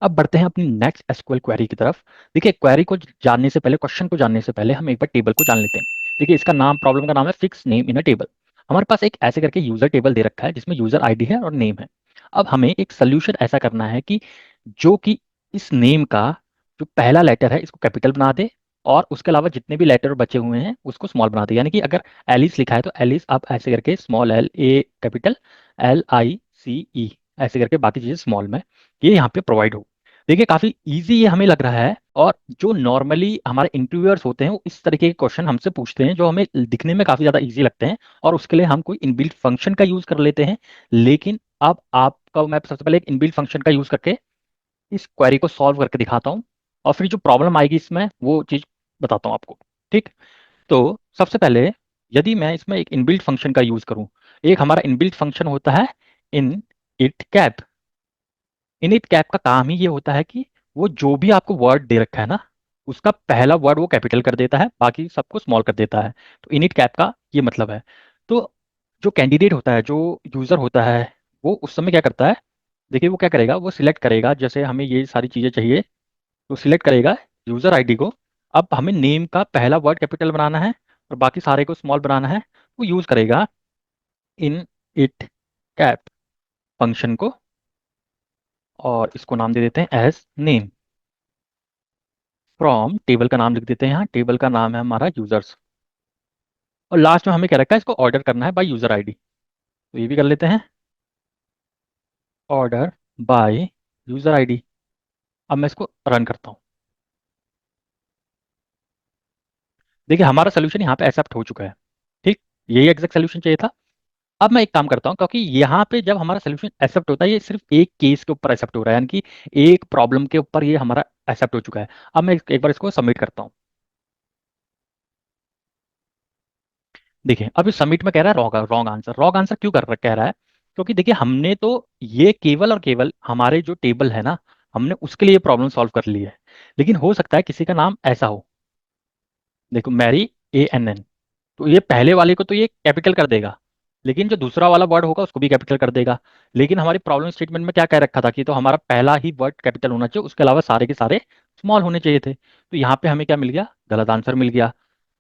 अब बढ़ते हैं अपनी नेक्स्ट एसक्यूएल क्वेरी की तरफ। देखिए, क्वेरी को जानने से पहले, क्वेश्चन को जानने से पहले हम एक बार टेबल को जान लेते हैं। देखिए, इसका नाम, प्रॉब्लम का नाम है fix name in a table. हमारे पास एक ऐसे करके यूजर टेबल दे रखा है जिसमें यूजर आईडी है और नेम है। अब हमें एक सोल्यूशन ऐसा करना है कि जो कि इस नेम का जो पहला लेटर है इसको कैपिटल बना दे, और उसके अलावा जितने भी लेटर बचे हुए हैं उसको स्मॉल बना दे। यानी कि अगर एलिस लिखा है तो एलिस आप ऐसे करके small L A capital, LICE ऐसे करके बाकी चीजें स्मॉल में ये यहाँ पे प्रोवाइड हो। देखिए, काफी इजी ये हमें लग रहा है, और जो नॉर्मली हमारे इंटरव्यूअर्स होते हैं वो इस तरीके के क्वेश्चन हमसे पूछते हैं जो हमें दिखने में काफी ज्यादा इजी लगते हैं, और उसके लिए हम कोई इनबिल्ट फंक्शन का यूज कर लेते हैं। लेकिन अब आपका मैं सबसे पहले एक इनबिल्ट फंक्शन का यूज करके इस क्वेरी को सॉल्व करके दिखाता हूँ, और फिर जो प्रॉब्लम आएगी इसमें वो चीज बताता हूँ आपको। ठीक। तो सबसे पहले, यदि मैं इसमें एक इनबिल्ट फंक्शन का यूज करूं, एक हमारा इनबिल्ट फंक्शन होता है in it cap. Init cap का काम ही ये होता है कि वो जो भी आपको वर्ड दे रखा है ना, उसका पहला वर्ड वो कैपिटल कर देता है, बाकी सबको स्मॉल कर देता है। तो इनिट कैप का ये मतलब है। तो जो कैंडिडेट होता है, जो यूजर होता है, वो उस समय क्या करता है? देखिए, वो क्या करेगा, वो सिलेक्ट करेगा, जैसे हमें ये सारी चीजें चाहिए तो सिलेक्ट करेगा यूजर आईडी को। अब हमें नेम का पहला वर्ड कैपिटल बनाना है और बाकी सारे को स्मॉल बनाना है। वो यूज करेगा इन इट कैप फंक्शन को, और इसको नाम दे देते हैं एज नेम। फ्रॉम टेबल का नाम लिख देते हैं, यहाँ टेबल का नाम है हमारा यूजर्स। और लास्ट में हमें क्या रखा है, इसको ऑर्डर करना है बाय यूजर आईडी, तो ये भी कर लेते हैं, ऑर्डर बाय यूजर आईडी। अब मैं इसको रन करता हूँ। देखिए, हमारा सोल्यूशन यहाँ पे एक्सेप्ट हो चुका है। ठीक, यही एग्जैक्ट सोल्यूशन चाहिए था। अब मैं एक काम करता हूँ, क्योंकि यहाँ पे जब हमारा सोल्यूशन एक्सेप्ट होता है, ये सिर्फ एक केस के ऊपर एक्सेप्ट हो रहा है, यानी कि एक प्रॉब्लम के ऊपर ये हमारा एक्सेप्ट हो चुका है। अब मैं एक बार इसको सबमिट करता हूँ। देखिए, अब इस सबमिट में कह रहा है wrong wrong answer. Wrong answer क्यों कह रहा है? क्योंकि देखिए, हमने तो ये केवल और केवल हमारे जो टेबल है ना, हमने उसके लिए प्रॉब्लम सॉल्व कर ली है। लेकिन हो सकता है किसी का नाम ऐसा हो, देखो मैरी ANN, तो ये पहले वाले को तो ये कैपिटल कर देगा, लेकिन जो दूसरा वाला वर्ड होगा उसको भी कैपिटल कर देगा। लेकिन हमारी प्रॉब्लम स्टेटमेंट में क्या कह रखा था कि तो हमारा पहला ही वर्ड कैपिटल होना चाहिए, उसके अलावा सारे के सारे स्मॉल होने चाहिए थे। तो यहाँ पे हमें क्या मिल गया? गलत आंसर मिल गया।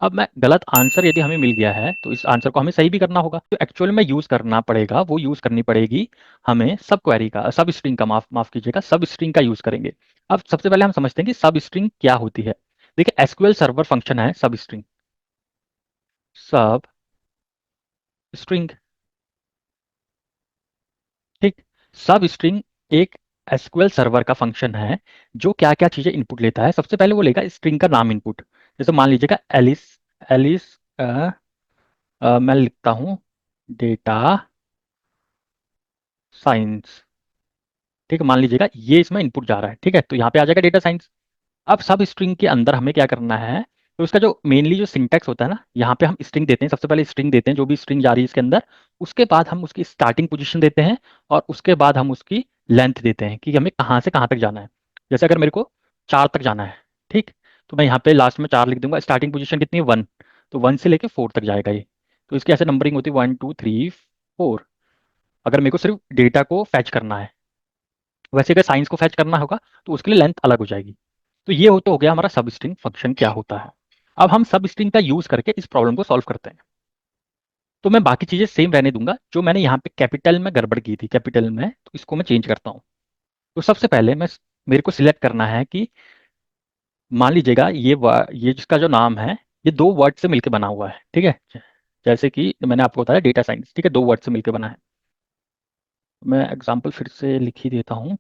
अब मैं गलत आंसर यदि हमें मिल गया है तो इस आंसर को हमें सही भी करना होगा। तो एक्चुअल में यूज करना पड़ेगा, वो यूज करनी पड़ेगी हमें सब क्वेरी का, सब स्ट्रिंग का, माफ माफ कीजिएगा, सब स्ट्रिंग का यूज करेंगे। अब सबसे पहले हम समझते हैं कि सब स्ट्रिंग क्या होती है। देखिए, एसक्यूएल सर्वर फंक्शन है सब स्ट्रिंग। सब स्ट्रिंग, ठीक। सब स्ट्रिंग एक एसक्यूएल सर्वर का फंक्शन है जो क्या क्या चीजें इनपुट लेता है। सबसे पहले वो लेगा स्ट्रिंग का नाम इनपुट। जैसे मान लीजिएगा एलिस। एलिस मैं लिखता हूँ डेटा साइंस। ठीक है, मान लीजिएगा ये इसमें इनपुट जा रहा है, ठीक है, तो यहाँ पे आ जाएगा डेटा साइंस। अब सब स्ट्रिंग के अंदर हमें क्या करना है, तो उसका जो मेनली जो सिंटैक्स होता है ना, यहाँ पे हम स्ट्रिंग देते हैं, सबसे पहले स्ट्रिंग देते हैं जो भी स्ट्रिंग जा रही है इसके अंदर। उसके बाद हम उसकी स्टार्टिंग पोजीशन देते हैं, और उसके बाद हम उसकी लेंथ देते हैं कि हमें कहाँ से कहाँ तक जाना है। जैसे अगर मेरे को 4 तक जाना है, ठीक, तो मैं यहाँ पे लास्ट में 4 लिख दूंगा। स्टार्टिंग पोजीशन कितनी है? 1। तो 1 से लेके 4 तक जाएगा ये। तो इसकी ऐसे नंबरिंग होती है 1 2 3 4, अगर मेरे को सिर्फ डेटा को फैच करना है। वैसे अगर साइंस को फैच करना होगा तो उसके लिए लेंथ अलग हो जाएगी। तो ये हो गया हमारा सब स्ट्रिंग फंक्शन क्या होता है। अब हम सब स्ट्रिंग का यूज करके इस प्रॉब्लम को सॉल्व करते हैं। तो मैं बाकी चीजें सेम रहने दूंगा, जो मैंने यहाँ पे कैपिटल में गड़बड़ की थी कैपिटल में, तो इसको मैं चेंज करता हूँ। तो सबसे पहले मैं, मेरे को सिलेक्ट करना है कि मान लीजिएगा ये जिसका जो नाम है, ये 2 वर्ड से मिलकर बना हुआ है, ठीक है। जैसे कि मैंने आपको बताया डेटा साइंस, ठीक है, 2 वर्ड से मिलकर बना है। मैं एग्जाम्पल फिर से लिख ही देता हूँ,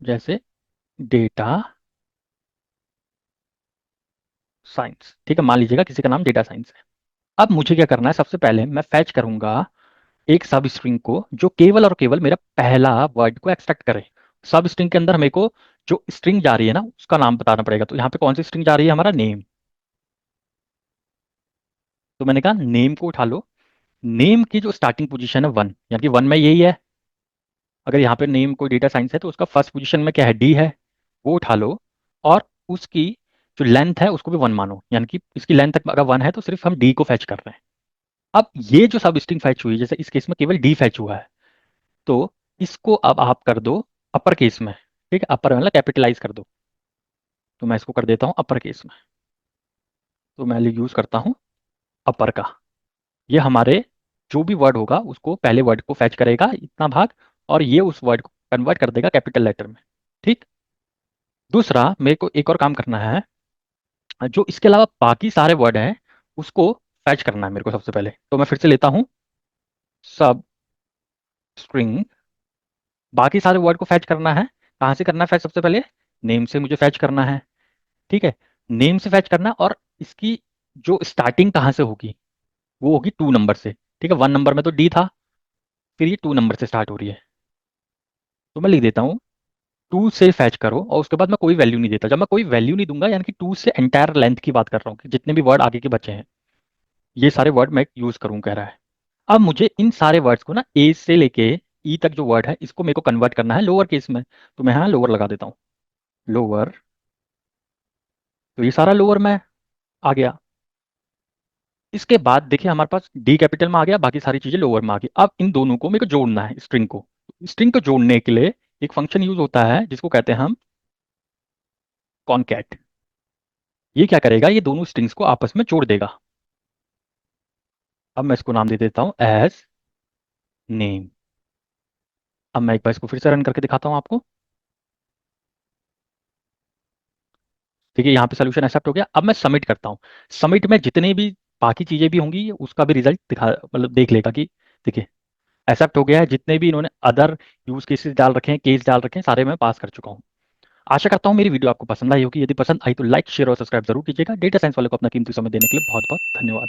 जैसे डेटा साइंस, ठीक है, मान लीजिएगा किसी का नाम डेटा साइंस है। अब मुझे क्या करना है, सबसे पहले मैं फैच करूंगा एक सब स्ट्रिंग को जो केवल और केवल मेरा पहला वर्ड को एक्सट्रैक्ट करे। सब स्ट्रिंग के अंदर मेरे को जो स्ट्रिंग जा रही है ना उसका नाम बताना पड़ेगा। तो यहाँ पे कौन सी स्ट्रिंग जा रही है? हमारा नेम। तो मैंने कहा नेम को उठा लो। नेम की जो स्टार्टिंग पोजीशन है 1, यानी कि 1 में यही है। अगर यहाँ पे नेम कोई डेटा साइंस है तो उसका फर्स्ट पोजीशन में क्या है? D है, वो उठा लो। और उसकी जो लेंथ है उसको भी 1 मानो, यानी कि इसकी लेंथ अगर 1 है तो सिर्फ हम D को फैच कर रहे हैं। अब ये जो सब स्ट्रिंग फैच हुई, जैसे इस केस में केवल D फैच हुआ है, तो इसको अब आप कर दो अपर केस में। ठीक है, अपर मतलब कैपिटलाइज कर दो। तो मैं इसको कर देता हूँ अपर केस में। तो मैं यूज करता हूँ अपर का। ये हमारे जो भी वर्ड होगा उसको पहले वर्ड को फैच करेगा इतना भाग, और ये उस वर्ड को कन्वर्ट कर देगा कैपिटल लेटर में। ठीक। दूसरा मेरे को एक और काम करना है, जो इसके अलावा बाकी सारे वर्ड हैं उसको फैच करना है मेरे को सबसे पहले। तो मैं फिर से लेता हूँ सब स्ट्रिंग, बाकी सारे वर्ड को फैच करना है। कहाँ से करना है फैच? सबसे पहले नेम से मुझे फैच करना है। ठीक है, नेम से फैच करना, और इसकी जो स्टार्टिंग कहाँ से होगी वो होगी 2 नंबर से। ठीक है, 1 नंबर में तो डी था, फिर ये 2 नंबर से स्टार्ट हो रही है। तो मैं लिख देता हूँ 2 से फैच करो, और उसके बाद मैं कोई वैल्यू नहीं देता। जब मैं कोई वैल्यू नहीं दूंगा यानी कि 2 से एंटायर लेंथ की बात कर रहा हूँ कि जितने भी वर्ड आगे के बचे हैं ये सारे वर्ड मैं यूज करूँ कह रहा है। अब मुझे इन सारे वर्ड्स को ना ए से लेके ई तक जो वर्ड है इसको मेरे को कन्वर्ट करना है लोअर केस में। तो मैं यहाँ लोअर लगा देता हूँ, लोअर। तो ये सारा लोअर में आ गया। इसके बाद देखिए हमारे पास डी कैपिटल में आ गया, बाकी सारी चीजें लोअर में आ गई। अब इन दोनों को मेरे को जोड़ना है, स्ट्रिंग को। स्ट्रिंग को जोड़ने के लिए एक फंक्शन यूज होता है जिसको कहते हैं हम कॉनकैट। ये क्या करेगा, ये दोनों स्ट्रिंग्स को आपस में जोड़ देगा। अब मैं इसको नाम दे देता हूं एज नेम। अब मैं एक बार इसको फिर से रन करके दिखाता हूं आपको। ठीक है, यहाँ पे सोल्यूशन एक्सेप्ट हो गया। अब मैं सबमिट करता हूँ। सबमिट में जितने भी बाकी चीजें भी होंगी उसका भी रिजल्ट दिखा, मतलब देख लेगा कि देखिए एक्सेप्ट हो गया है। जितने भी इन्होंने अदर यूज केसेस डाल रखे हैं, केस डाल रखे हैं, सारे मैं पास कर चुका हूँ। आशा करता हूँ मेरी वीडियो आपको पसंद आई होगी। यदि पसंद आई तो लाइक शेयर और सब्सक्राइब जरूर कीजिएगा। डेटा साइंस वाले को अपना कीमती समय देने के लिए बहुत बहुत धन्यवाद।